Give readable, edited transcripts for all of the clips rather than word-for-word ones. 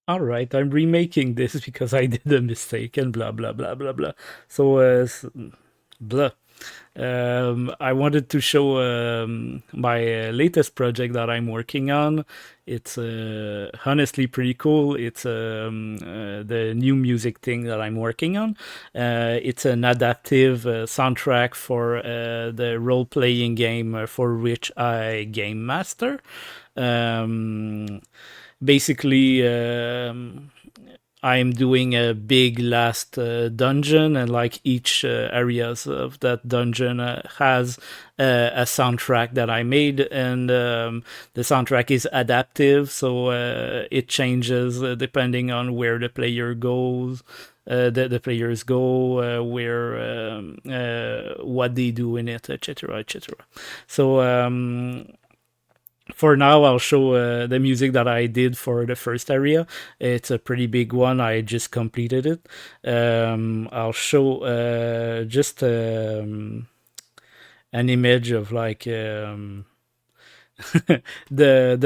all right, I'm remaking this because I did a mistake and blah blah blah blah blah. So blah. I wanted to show my latest project that I'm working on. It's honestly pretty cool. It's the new music thing that I'm working on. It's an adaptive soundtrack for the role playing game for which I game master. Um, Basically, I'm doing a big last dungeon, and like each areas of that dungeon has a soundtrack that I made, and the soundtrack is adaptive, so it changes depending on where the player goes. The players go, where what they do in it, etc., etc. So for now, I'll show the music that I did for the first area. It's a pretty big one. I just completed it. I'll show just an image of like the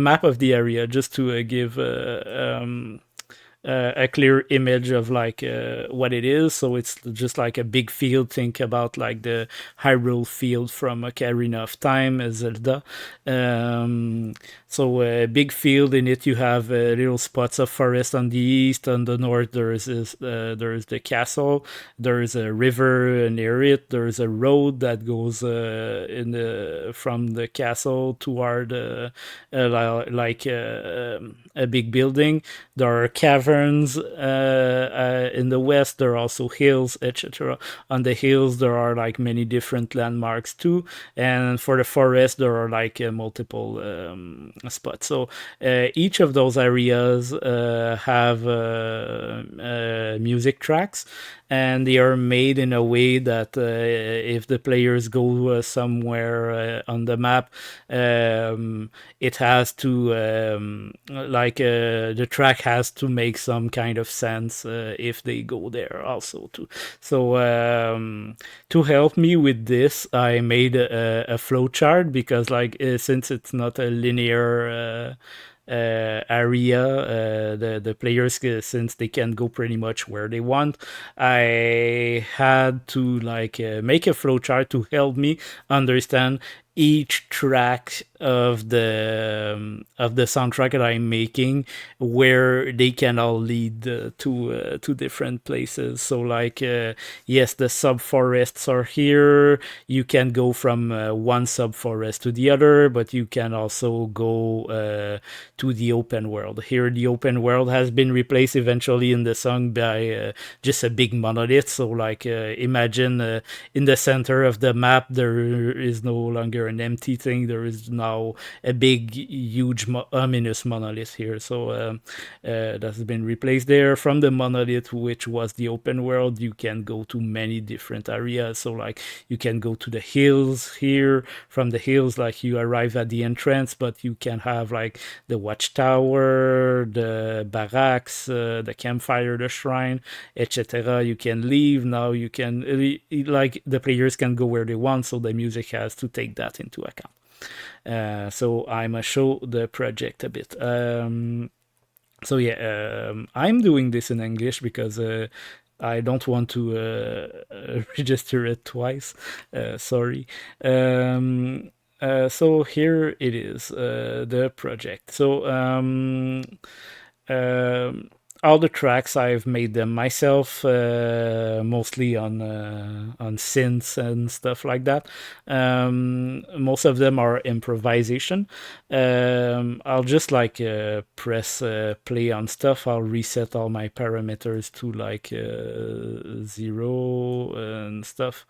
map of the area, just to give a clear image of like what it is. So it's just like a big field. Think about like the Hyrule field from Ocarina of Time, Zelda. Um, so a big field in it. You have little spots of forest on the east. On the north, there's the castle. There's a river near it. There's a road that goes in the from the castle toward like a big building. There are caverns in the west. There are also hills, etc. On the hills, there are like many different landmarks too. And for the forest, there are like multiple spots. So each of those areas have music tracks, and they are made in a way that if the players go somewhere on the map, it has to like the track has to make some kind of sense if they go there also too. So to help me with this, I made a flow chart, because like since it's not a linear area, the players, since they can go pretty much where they want, I had to like make a flowchart to help me understand each track of the soundtrack that I'm making, where they can all lead to different places. So like yes, the sub forests are here. You can go from one sub forest to the other, but you can also go to the open world. Here, the open world has been replaced eventually in the song by just a big monolith. So like imagine in the center of the map there is no longer an empty thing. There is now a big, huge, ominous monolith here. So that's been replaced there. From the monolith, which was the open world, you can go to many different areas. So like you can go to the hills here. From the hills, like you arrive at the entrance, but you can have like the watchtower, the barracks, the campfire, the shrine, etc. You can leave. Now you can like the players can go where they want, so the music has to take that into account. So I'm gonna show the project a bit. So yeah, I'm doing this in English because I don't want to register it twice. Sorry. So here it is, the project. So um, all the tracks I've made them myself, mostly on synths and stuff like that. Most of them are improvisation. I'll just like press play on stuff. I'll reset all my parameters to like 0 and stuff.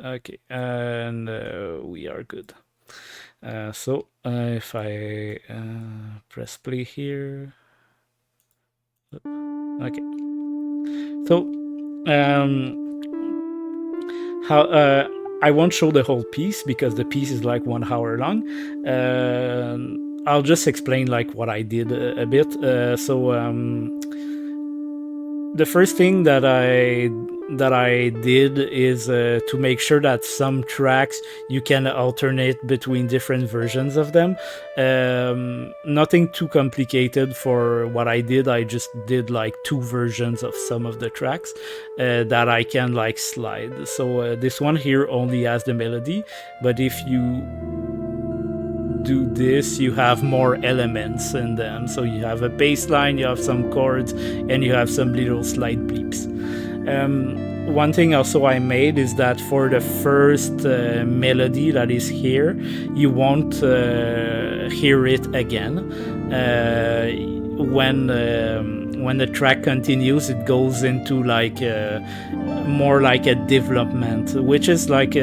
Okay, and we are good. So if I press play here, okay. So um, how I won't show the whole piece because the piece is like 1 hour long. I'll just explain like what I did a bit. So the first thing that I that I did is to make sure that some tracks you can alternate between different versions of them. Nothing too complicated for what I did. I just did like 2 versions of some of the tracks that I can like slide. So this one here only has the melody, but if you do this, you have more elements in them. So you have a bass line, you have some chords, and you have some little slight bleeps. One thing also I made is that for the first melody that is here, you won't hear it again. When the track continues, it goes into like more like a development, which is like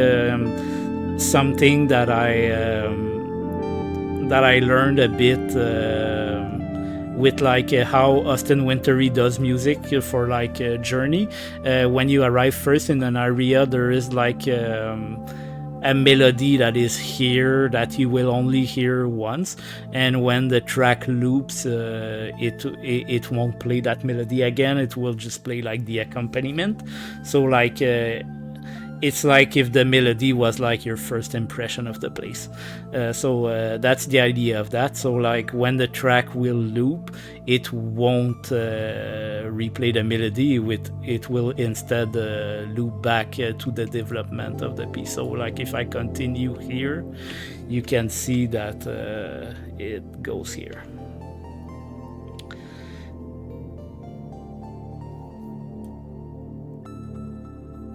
something that I learned a bit with like how Austin Wintory does music for like a journey. When you arrive first in an area, there is like a melody that is here that you will only hear once, and when the track loops, it won't play that melody again. It will just play like the accompaniment. So like it's like if the melody was like your first impression of the place. So that's the idea of that. So like when the track will loop, it won't replay the melody. It will instead loop back to the development of the piece. So like if I continue here, you can see that it goes here.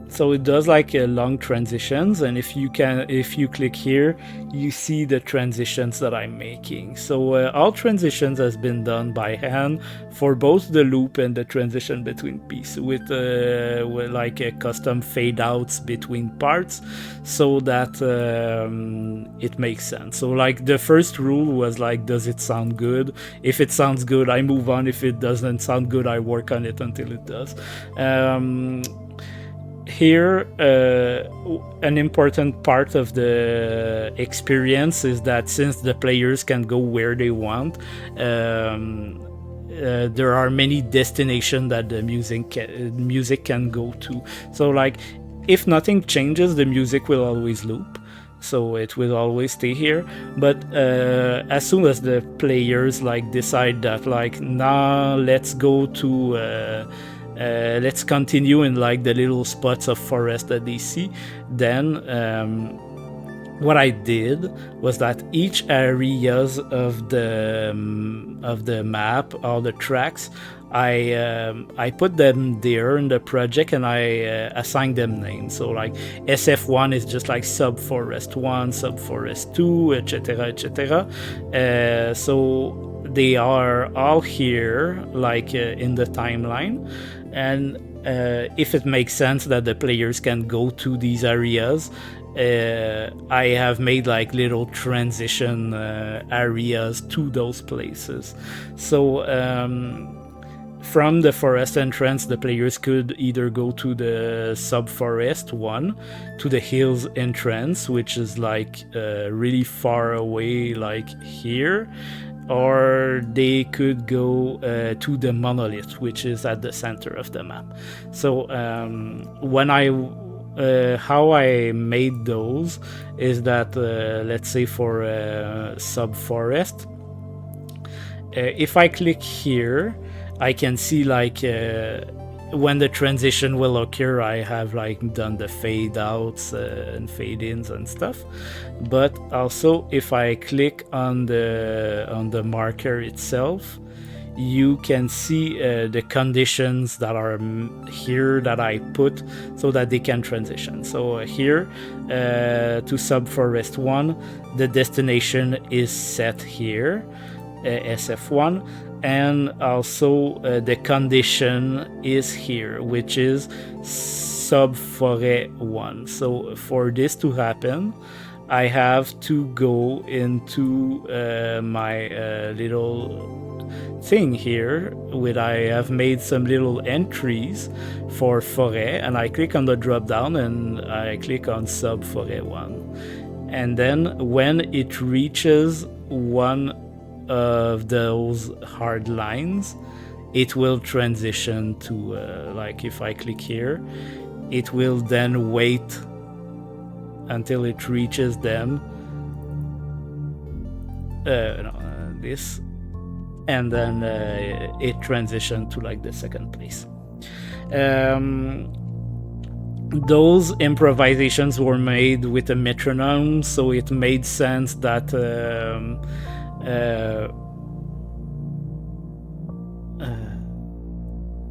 So it does like long transitions, and if you click here, you see the transitions that I'm making. So all transitions has been done by hand for both the loop and the transition between pieces with like a custom fade outs between parts, so that it makes sense. So like the first rule was like, does it sound good? If it sounds good, I move on. If it doesn't sound good, I work on it until it does. Here, an important part of the experience is that since the players can go where they want, there are many destinations that the music can go to. So like, if nothing changes, the music will always loop. So it will always stay here. But as soon as the players like decide that like, nah, let's go to let's continue in like the little spots of forest that they see, then what I did was that each areas of the map, all the tracks, I put them there in the project, and I assigned them names. So like SF1 is just like subforest 1, subforest 2, etc., etc. So they are all here like in the timeline. And if it makes sense that the players can go to these areas, I have made like little transition areas to those places. So from the forest entrance, the players could either go to the subforest 1, to the hills entrance, which is like really far away, like here, or they could go to the Monolith, which is at the center of the map. So when how I made those is that let's say for subforest, if I click here, I can see like when the transition will occur, I have like done the fade outs and fade ins and stuff. But also if I click on the marker itself, you can see the conditions that are here that I put so that they can transition. So here to subforest 1, the destination is set here, SF1, and also the condition is here, which is subforest 1. So for this to happen, I have to go into my little thing here with I have made some little entries for forêt, and I click on the drop down and I click on subforest 1, and then when it reaches one of those hard lines, it will transition to like if I click here, it will then wait until it reaches them. No, this, and then it transitioned to like the second place. Those improvisations were made with a metronome, so it made sense that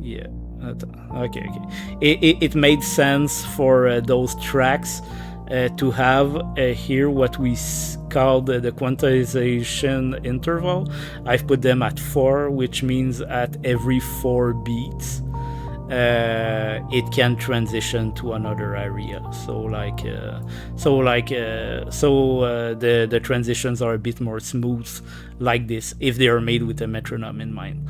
yeah, okay. It made sense for those tracks to have here what we call the quantization interval. I've put them at 4, which means at every 4 beats it can transition to another area. So the transitions are a bit more smooth like this if they are made with a metronome in mind.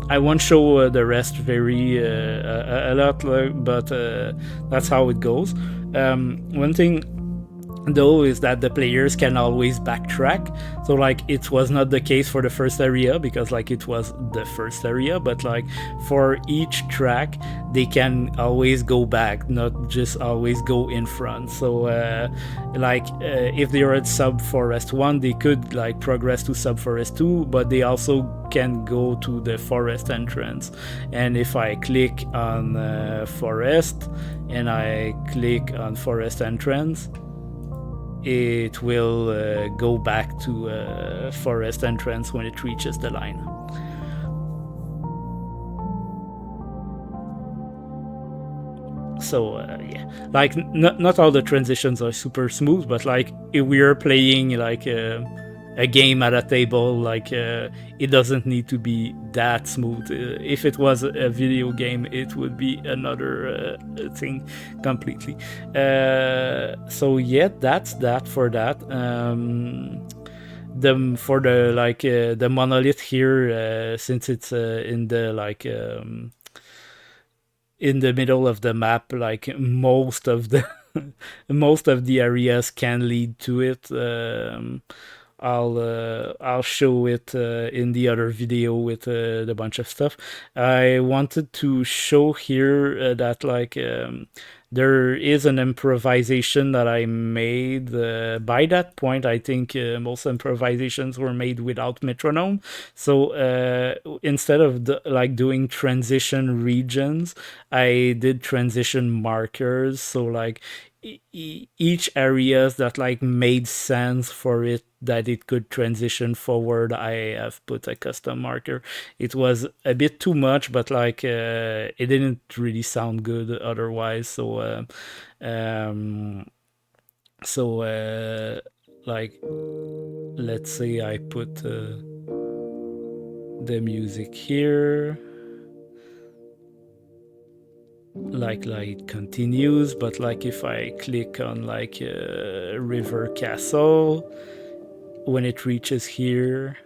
I won't show the rest very a lot, but that's how it goes. One thing though is that the players can always backtrack, so like it was not the case for the first area because like it was the first area, but like for each track they can always go back, not just always go in front. So if they are at Subforest 1, they could like progress to Subforest 2, but they also can go to the forest entrance. And if I click on forest and I click on forest entrance, it will go back to forest entrance when it reaches the line. So yeah, like not all the transitions are super smooth, but like if we are playing like a game at a table, like it doesn't need to be that smooth. If it was a video game, it would be another thing completely. So yeah, that's that for that. For the monolith here, since it's in the in the middle of the map, like most of the most of the areas can lead to it. I'll show it in the other video with the bunch of stuff. I wanted to show here that like there is an improvisation that I made. By that point, I think most improvisations were made without metronome. So instead of doing transition regions, I did transition markers. So like each areas that like made sense for it that it could transition forward, I have put a custom marker. It was a bit too much, but like it didn't really sound good otherwise. So like let's say I put the music here, like it continues, but like if I click on like river castle, when it reaches here,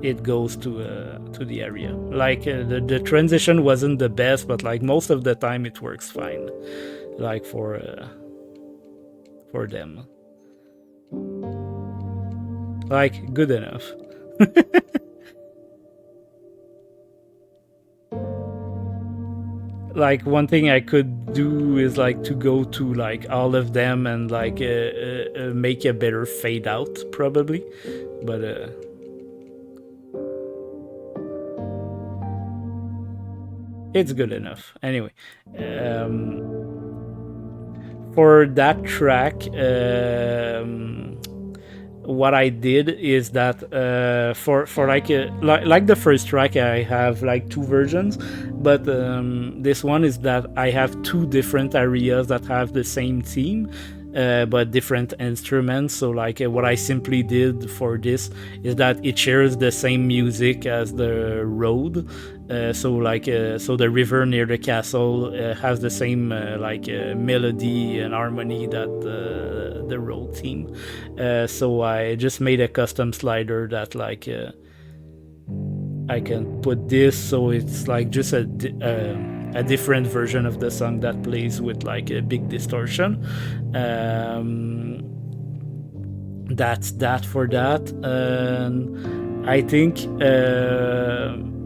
it goes to the area. Like the transition wasn't the best, but like most of the time it works fine, like for them, like good enough. Like one thing I could do is like to go to like all of them and like make a better fade out probably, but it's good enough anyway. For that track, what I did is that for like the first track, I have like 2 versions, but this one is that I have 2 different areas that have the same theme, but different instruments. So like what I simply did for this is that it shares the same music as the road. So the river near the castle has the same melody and harmony that the road theme. So I just made a custom slider that like I can put this, so it's like just a different version of the song that plays with like a big distortion. that's that for that. And I think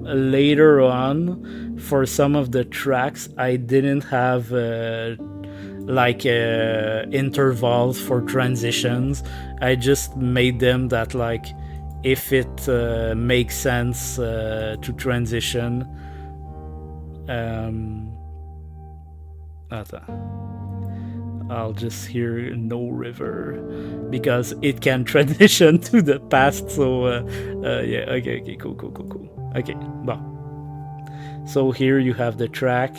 later on, for some of the tracks, I didn't have intervals for transitions. I just made them that like if it makes sense to transition. Um, I'll just hear no river because it can transition to the past. So yeah, okay, cool. Okay, well, so here you have the track.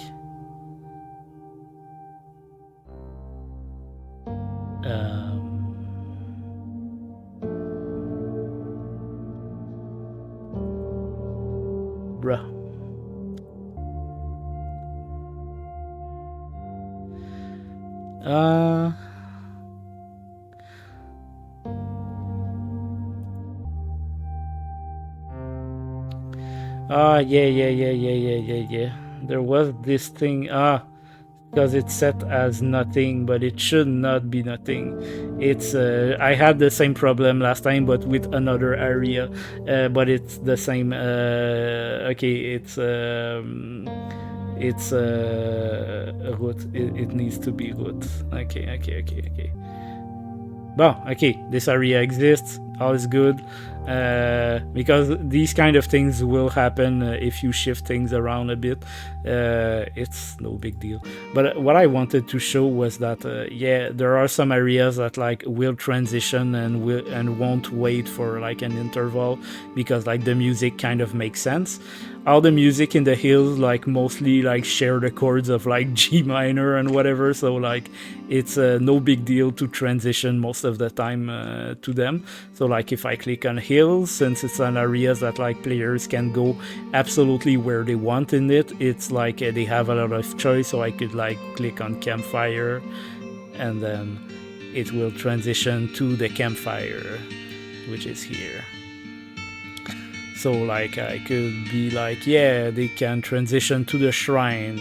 Bruh. Uh, yeah. There was this thing. Because it's set as nothing, but it should not be nothing. It's I had the same problem last time, but with another area. But it's the same. Okay, it's root. It needs to be root. Okay. Well, okay, this area exists, all is good, because these kind of things will happen if you shift things around a bit. It's no big deal. But what I wanted to show was that yeah, there are some areas that like will transition and won't wait for like an interval because like the music kind of makes sense. All the music in the hills like mostly like share the chords of like G minor and whatever, so like it's no big deal to transition most of the time to them. So like if I click on hills, since it's an areas that like players can go absolutely where they want in it, it's like they have a lot of choice. So I could like click on campfire and then it will transition to the campfire, which is here. So like I could be like, yeah, they can transition to the shrine,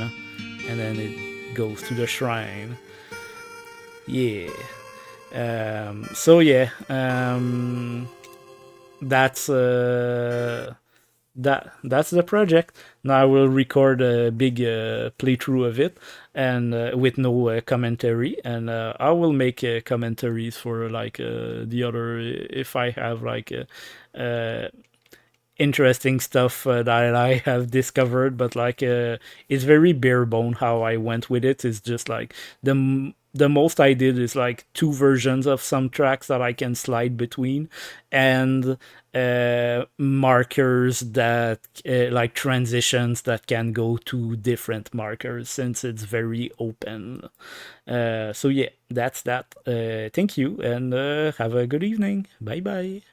and then it goes to the shrine. Yeah. So yeah, that's that's the project. Now I will record a big playthrough of it, and with no commentary, and I will make commentaries for like the other if I have like interesting stuff that I have discovered, but like it's very bare bone how I went with it. It's just like the most I did is like two versions of some tracks that I can slide between, and markers that like transitions that can go to different markers since it's very open. So yeah, that's that. Thank you, and have a good evening. Bye bye.